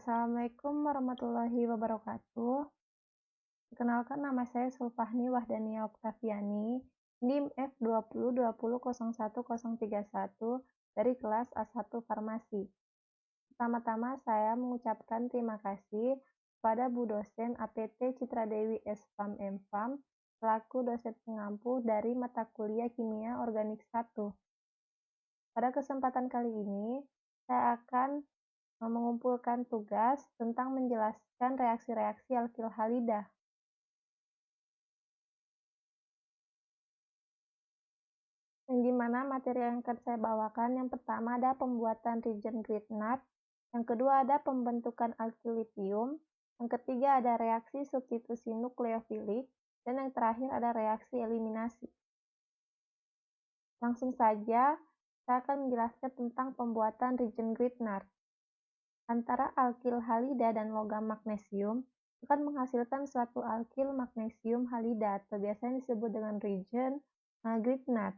Assalamualaikum warahmatullahi wabarakatuh. Perkenalkan nama saya Sulfahni Wahdania Oktaviani, NIM F2020010131 dari kelas A1 Farmasi. Pertama-tama saya mengucapkan terima kasih kepada Bu Dosen APT Citradewi S.Fam M.Fam selaku dosen pengampu dari mata kuliah Kimia Organik 1. Pada kesempatan kali ini, saya akan mengumpulkan tugas tentang menjelaskan reaksi-reaksi alkil halidah. Yang dimana materi yang akan saya bawakan, yang pertama ada pembuatan reagent Grignard, yang kedua ada pembentukan alkil litium, yang ketiga ada reaksi substitusi nukleofilik, dan yang terakhir ada reaksi eliminasi. Langsung saja, saya akan menjelaskan tentang pembuatan reagent Grignard. Antara alkil halida dan logam magnesium akan menghasilkan suatu alkil magnesium halida atau biasanya disebut dengan reagent Grignard.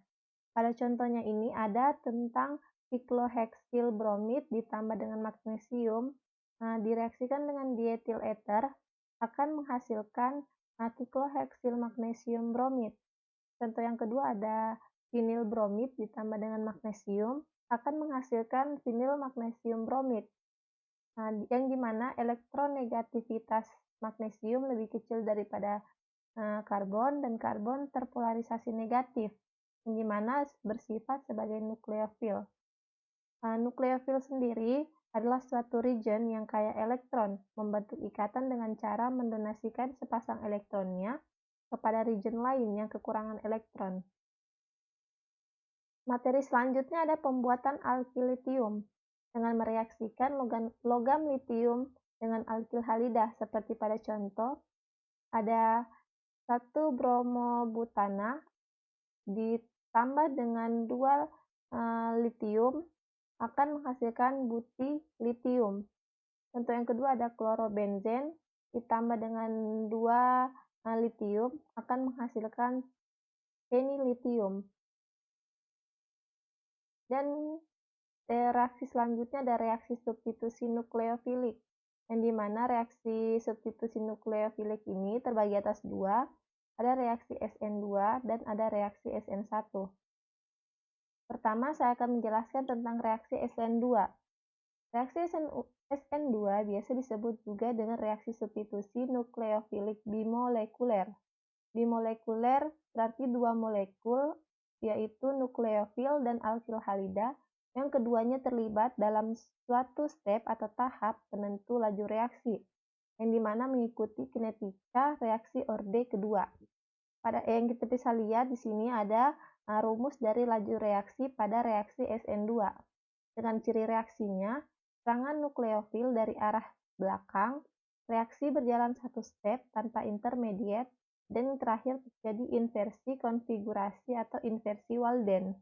Pada contohnya ini ada tentang sikloheksil bromid ditambah dengan magnesium direaksikan dengan diethyl ether akan menghasilkan sikloheksil magnesium bromid. Contoh yang kedua ada vinyl bromid ditambah dengan magnesium akan menghasilkan vinyl magnesium bromid. Yang dimana elektronegativitas magnesium lebih kecil daripada karbon dan karbon terpolarisasi negatif, yang dimana bersifat sebagai nukleofil. Nukleofil sendiri adalah suatu reagent yang kaya elektron, membentuk ikatan dengan cara mendonasikan sepasang elektronnya kepada reagent lain yang kekurangan elektron. Materi selanjutnya ada pembuatan alkil litium dengan mereaksikan logam litium dengan alkil halidah seperti pada contoh ada 1 bromobutana ditambah dengan 2 litium akan menghasilkan butilitium. Contoh yang kedua ada klorobenzen ditambah dengan 2 litium akan menghasilkan fenilitium. Dan reaksi selanjutnya ada reaksi substitusi nukleofilik, yang dimana reaksi substitusi nukleofilik ini terbagi atas 2, ada reaksi SN2 dan ada reaksi SN1. Pertama, saya akan menjelaskan tentang reaksi SN2. Reaksi SN2 biasa disebut juga dengan reaksi substitusi nukleofilik bimolekuler. Bimolekuler berarti 2 molekul, yaitu nukleofil dan alkil halida, yang keduanya terlibat dalam suatu step atau tahap penentu laju reaksi, yang dimana mengikuti kinetika reaksi orde kedua. Pada yang kita bisa lihat di sini ada rumus dari laju reaksi pada reaksi SN2. Dengan ciri reaksinya, serangan nukleofil dari arah belakang, reaksi berjalan satu step tanpa intermediate, dan terakhir terjadi inversi konfigurasi atau inversi Walden.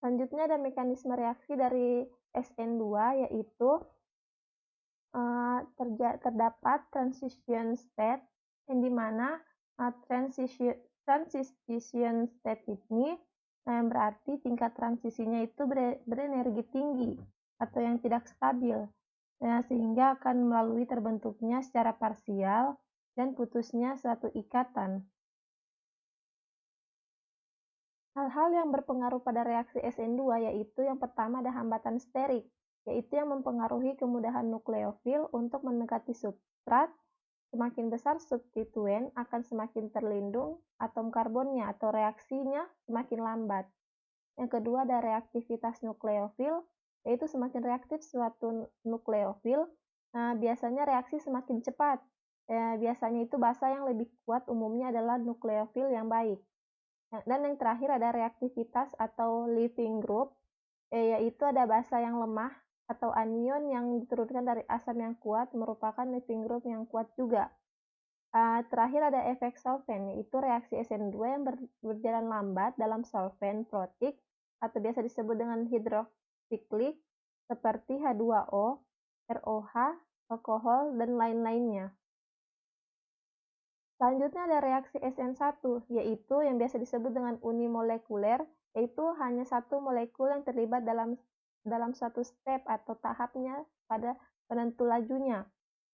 Selanjutnya ada mekanisme reaksi dari SN2, yaitu terdapat transition state, yang dimana transition state ini berarti tingkat transisinya itu berenergi tinggi atau yang tidak stabil, sehingga akan melalui terbentuknya secara parsial dan putusnya suatu ikatan. Hal-hal yang berpengaruh pada reaksi SN2 yaitu yang pertama ada hambatan sterik, yaitu yang mempengaruhi kemudahan nukleofil untuk mendekati substrat. Semakin besar substituen akan semakin terlindung atom karbonnya atau reaksinya semakin lambat. Yang kedua ada reaktivitas nukleofil, yaitu semakin reaktif suatu nukleofil, biasanya reaksi semakin cepat. Biasanya itu basa yang lebih kuat umumnya adalah nukleofil yang baik. Dan yang terakhir ada reaktivitas atau leaving group, yaitu ada basa yang lemah atau anion yang diturunkan dari asam yang kuat merupakan leaving group yang kuat juga. Terakhir ada efek solvent, yaitu reaksi SN2 yang berjalan lambat dalam solvent protik atau biasa disebut dengan hidroksiklik seperti H2O, ROH, alkohol, dan lain-lainnya. Selanjutnya ada reaksi SN1, yaitu yang biasa disebut dengan unimolekuler, yaitu hanya satu molekul yang terlibat dalam suatu step atau tahapnya pada penentu lajunya.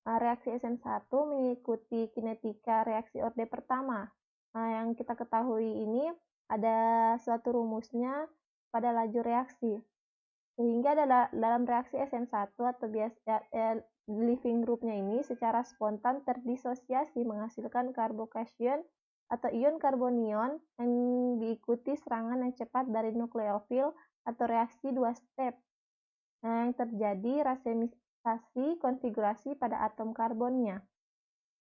Reaksi SN1 mengikuti kinetika reaksi orde pertama. Yang kita ketahui ini ada suatu rumusnya pada laju reaksi. Sehingga dalam reaksi SN1 atau living groupnya ini secara spontan terdisosiasi menghasilkan karbokation atau ion karbonion yang diikuti serangan yang cepat dari nukleofil atau reaksi dua step. Yang terjadi rasemisasi konfigurasi pada atom karbonnya.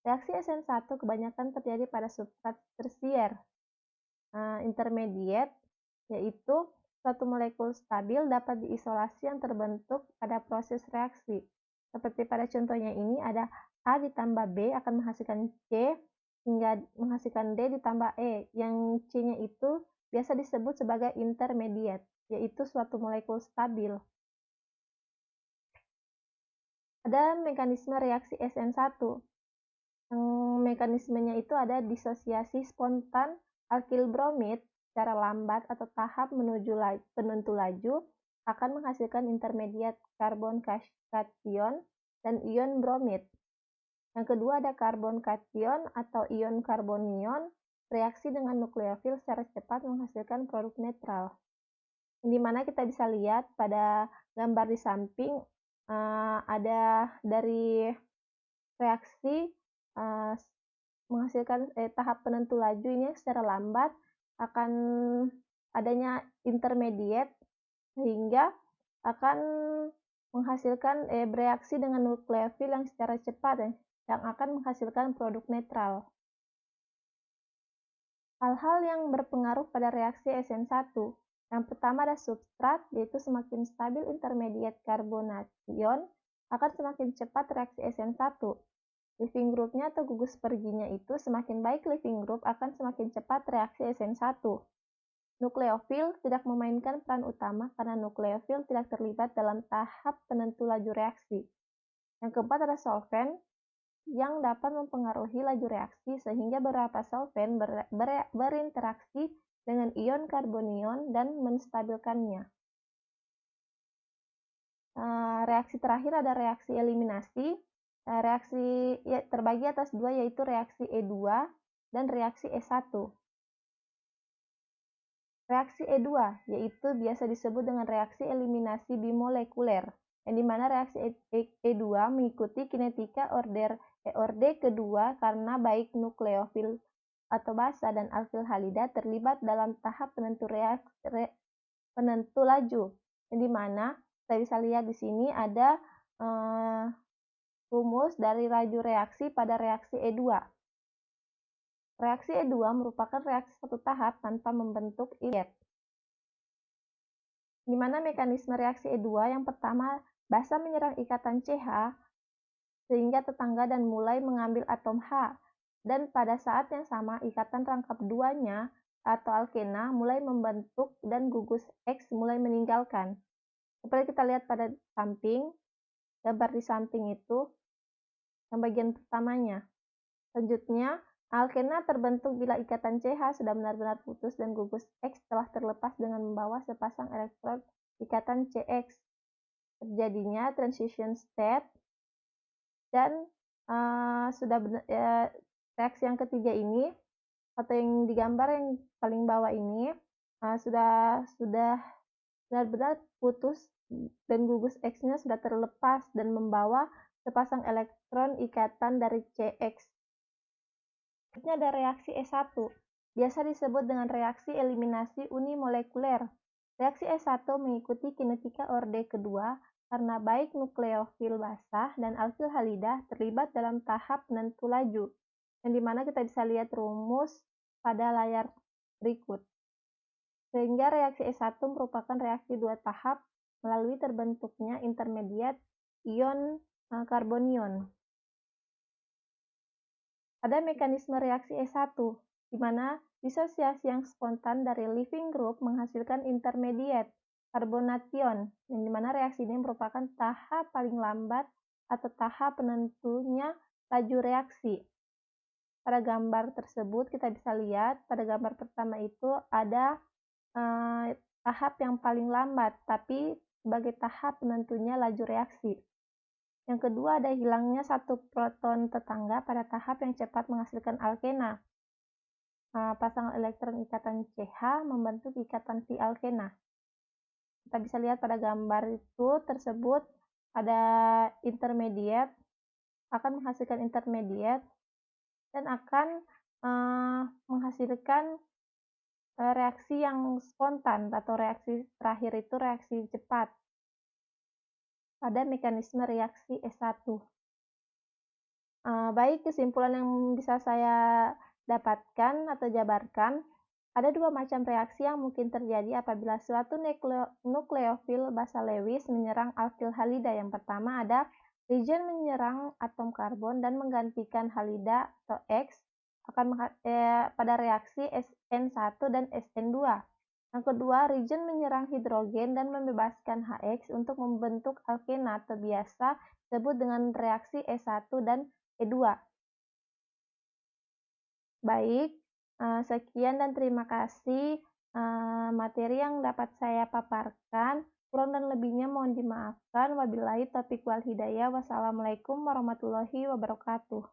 Reaksi SN1 kebanyakan terjadi pada substrat tersier, intermediate, yaitu suatu molekul stabil dapat diisolasi yang terbentuk pada proses reaksi. Seperti pada contohnya ini ada A ditambah B akan menghasilkan C hingga menghasilkan D ditambah E, yang C-nya itu biasa disebut sebagai intermediate, yaitu suatu molekul stabil. Ada mekanisme reaksi SN1. Mekanismenya itu ada disosiasi spontan alkil bromid secara lambat atau tahap menuju penentu laju akan menghasilkan intermediate karbon cation dan ion bromid. Yang kedua ada karbon cation atau ion karbonion reaksi dengan nukleofil secara cepat menghasilkan produk netral. Di mana kita bisa lihat pada gambar di samping ada dari reaksi menghasilkan tahap penentu laju ini secara lambat akan adanya intermediate sehingga akan menghasilkan bereaksi dengan nukleofil yang secara cepat yang akan menghasilkan produk netral. Hal-hal yang berpengaruh pada reaksi SN1. Yang pertama ada substrat, yaitu semakin stabil intermediate karbonation akan semakin cepat reaksi SN1. Living groupnya atau gugus perginya itu semakin baik living group akan semakin cepat reaksi SN1. Nukleofil tidak memainkan peran utama karena nukleofil tidak terlibat dalam tahap penentu laju reaksi. Yang keempat ada solvent yang dapat mempengaruhi laju reaksi sehingga beberapa solvent berinteraksi dengan ion karbonion dan menstabilkannya. Reaksi terakhir ada reaksi eliminasi. Reaksi terbagi atas dua, yaitu reaksi E2 dan reaksi E1. Reaksi E2 yaitu biasa disebut dengan reaksi eliminasi bimolekuler, yang dimana reaksi E2 mengikuti kinetika orde kedua karena baik nukleofil atau basa dan alkil halida terlibat dalam tahap penentu laju, yang dimana kita bisa lihat di sini ada rumus dari laju reaksi pada reaksi E2. Reaksi E2 merupakan reaksi satu tahap tanpa membentuk ion. Di mana mekanisme reaksi E2 yang pertama, basa menyerang ikatan CH sehingga tetangga dan mulai mengambil atom H. Dan pada saat yang sama, ikatan rangkap duanya atau alkena mulai membentuk dan gugus X mulai meninggalkan. Seperti kita lihat pada samping, gambar di samping itu, yang bagian pertamanya. Selanjutnya, alkena terbentuk bila ikatan CH sudah benar-benar putus dan gugus X telah terlepas dengan membawa sepasang elektron ikatan CX. Terjadinya transition state dan reaksi yang ketiga ini atau yang digambar yang paling bawah ini sudah benar-benar putus dan gugus X-nya sudah terlepas dan membawa sepasang elektron ikatan dari CX. Selanjutnya ada reaksi E1, biasa disebut dengan reaksi eliminasi unimolekuler. Reaksi E1 mengikuti kinetika orde kedua karena baik nukleofil basah dan alkil halida terlibat dalam tahap penentu laju, yang dimana kita bisa lihat rumus pada layar berikut. Sehingga reaksi E1 merupakan reaksi dua tahap melalui terbentuknya intermediate ion karbonion. Ada mekanisme reaksi E1, di mana disosiasi yang spontan dari living group menghasilkan intermediate karbonation, yang dimana reaksi ini merupakan tahap paling lambat atau tahap penentunya laju reaksi. pada gambar tersebut kita bisa lihat pada gambar pertama itu ada tahap yang paling lambat, tapi sebagai tahap penentunya laju reaksi. Yang kedua ada hilangnya satu proton tetangga pada tahap yang cepat menghasilkan alkena. Pasangan elektron ikatan CH membentuk ikatan V-alkena. Kita bisa lihat pada gambar itu tersebut ada intermediate, akan menghasilkan intermediate dan akan menghasilkan reaksi yang spontan atau reaksi terakhir itu reaksi cepat pada mekanisme reaksi S1. Baik, kesimpulan yang bisa saya dapatkan atau jabarkan, ada dua macam reaksi yang mungkin terjadi apabila suatu nukleofil basa Lewis menyerang alkil halida. Yang pertama ada region menyerang atom karbon dan menggantikan halida atau X pada reaksi SN1 dan SN2. Yang kedua, region menyerang hidrogen dan membebaskan HX untuk membentuk alkena atau biasa disebut dengan reaksi E1 dan E2. Baik, sekian dan terima kasih materi yang dapat saya paparkan. Kurang dan lebihnya mohon dimaafkan. Wabillahi taufiq wal hidayah. Wassalamualaikum warahmatullahi wabarakatuh.